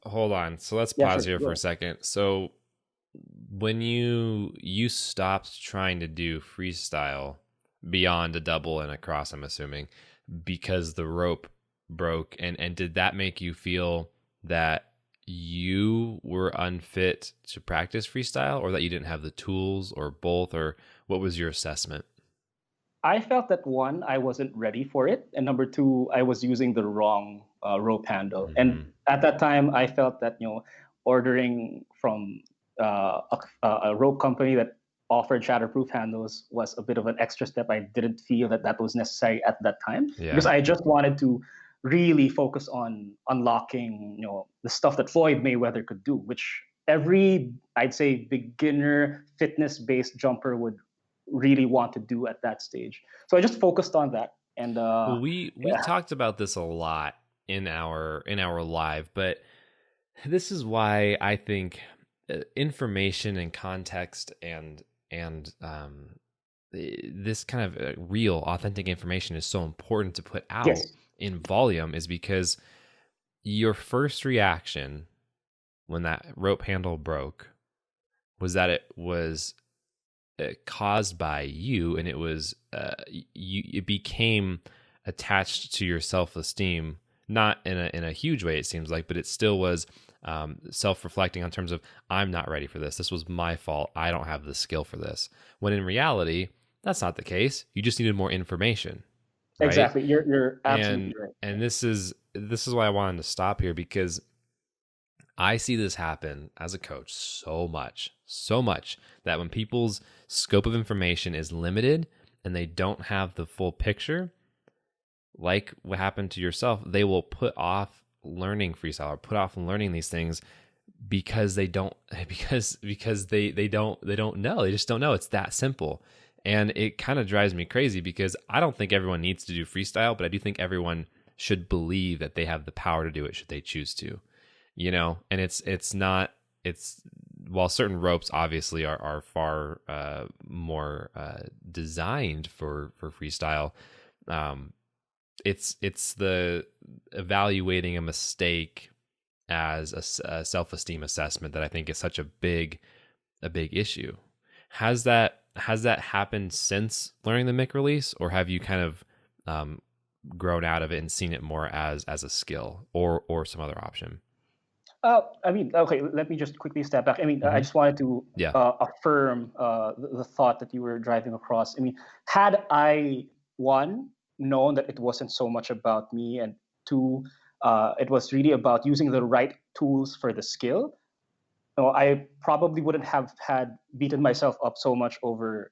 hold on. So let's Yeah, pause sure. here Go for a ahead. second. So when you stopped trying to do freestyle beyond a double and a cross, I'm assuming, because the rope broke, and did that make you feel that you were unfit to practice freestyle, or that you didn't have the tools, or both, or what was your assessment? I felt that one, I wasn't ready for it, and number two, I was using the wrong rope handle. And Hmm. at that time, I felt that ordering from a rope company that offered shatterproof handles was a bit of an extra step. I didn't feel that that was necessary at that time because Yeah. I just wanted to really focus on unlocking, the stuff that Floyd Mayweather could do, which every, I'd say, beginner fitness-based jumper would really want to do at that stage. So I just focused on that. And Well, we yeah, talked about this a lot in our live, but this is why I think information and context and this kind of real, authentic information is so important to put out yes, in volume, is because your first reaction when that rope handle broke was that it was caused by you, and it was it became attached to your self-esteem, not in a huge way, it seems like, but it still was self-reflecting on terms of, I'm not ready for this, this was my fault, I don't have the skill for this, when in reality that's not the case. You just needed more information, right? exactly. You're absolutely and right. and this is why I wanted to stop here, because I see this happen as a coach so much that when people's scope of information is limited and they don't have the full picture, like what happened to yourself, they will put off learning freestyle or put off learning these things because they don't because they don't know. They just don't know. It's that simple. And it kind of drives me crazy because I don't think everyone needs to do freestyle, but I do think everyone should believe that they have the power to do it should they choose to, and it's not, it's, while certain ropes obviously are far more designed for freestyle, um it's the evaluating a mistake as a self-esteem assessment that I think is such a big issue. Has that happened since learning the mic release, or have you kind of grown out of it and seen it more as a skill, or some other option? I mean, okay, let me just quickly step back. I mean, I Hmm. just wanted to Yeah. affirm the thought that you were driving across. I mean, had I, one, known that it wasn't so much about me, and two, it was really about using the right tools for the skill, I probably wouldn't have had beaten myself up so much over,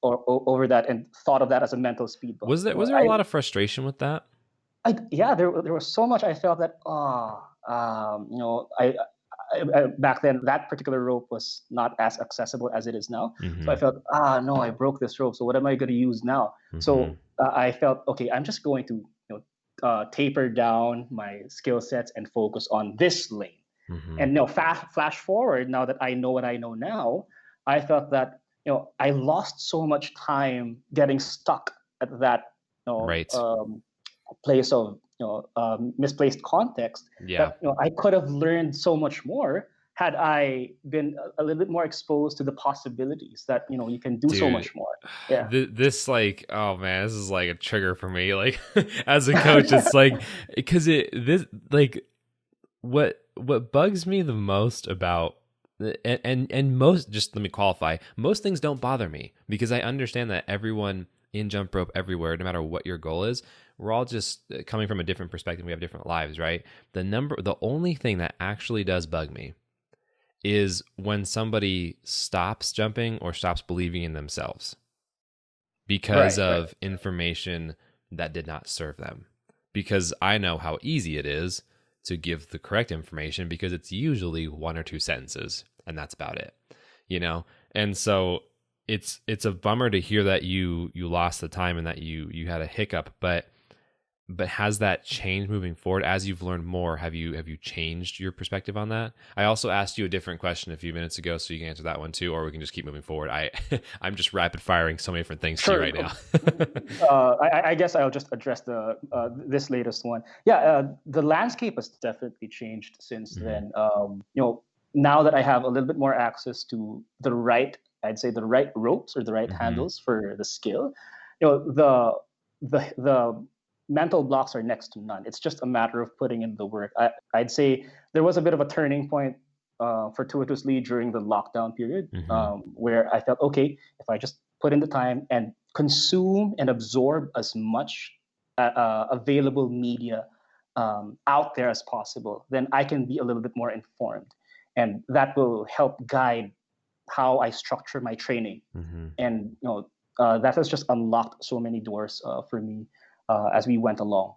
over that and thought of that as a mental speed bump. Was there a lot of frustration with that? Yeah, there was so much I felt that, back then that particular rope was not as accessible as it is now. So I Hmm. felt, no, I broke this rope. So what am I going to use now? Hmm. So I felt, okay, I'm just going to, taper down my skill sets and focus on this lane. Hmm. And flash forward, now that I know what I know now, I felt that I lost so much time getting stuck at that you know Right. um, place of misplaced context, Yeah. that I could have learned so much more had I been a little bit more exposed to the possibilities that you can do so Dude, much more. Yeah. this, like, oh man, this is like a trigger for me, like, as a coach. It's like, because it this like, what bugs me the most about, and most, just let me qualify, most things don't bother me because I understand that everyone in jump rope everywhere, no matter what your goal is, we're all just coming from a different perspective, we have different lives, right? The only thing that actually does bug me is when somebody stops jumping or stops believing in themselves because Right. Right. of information that did not serve them. Because I know how easy it is to give the correct information, because it's usually one or two sentences and that's about it. You know? And so it's a bummer to hear that you lost the time and that you had a hiccup, but But has that changed moving forward as you've learned more? Have you changed your perspective on that? I also asked you a different question a few minutes ago, so you can answer that one too, or we can just keep moving forward. I'm just rapid firing so many different things to you Sure. right now. I guess I'll just address the this latest one. Yeah, the landscape has definitely changed since Hmm. then. Now that I have a little bit more access to the right, I'd say the right ropes or the right Hmm. handles for the skill, the mental blocks are next to none. It's just a matter of putting in the work. I'd say there was a bit of a turning point fortuitously during the lockdown period, Hmm. where I felt, okay, if I just put in the time and consume and absorb as much available media out there as possible, then I can be a little bit more informed, and that will help guide how I structure my training. Hmm. And that has just unlocked so many doors for me as we went along.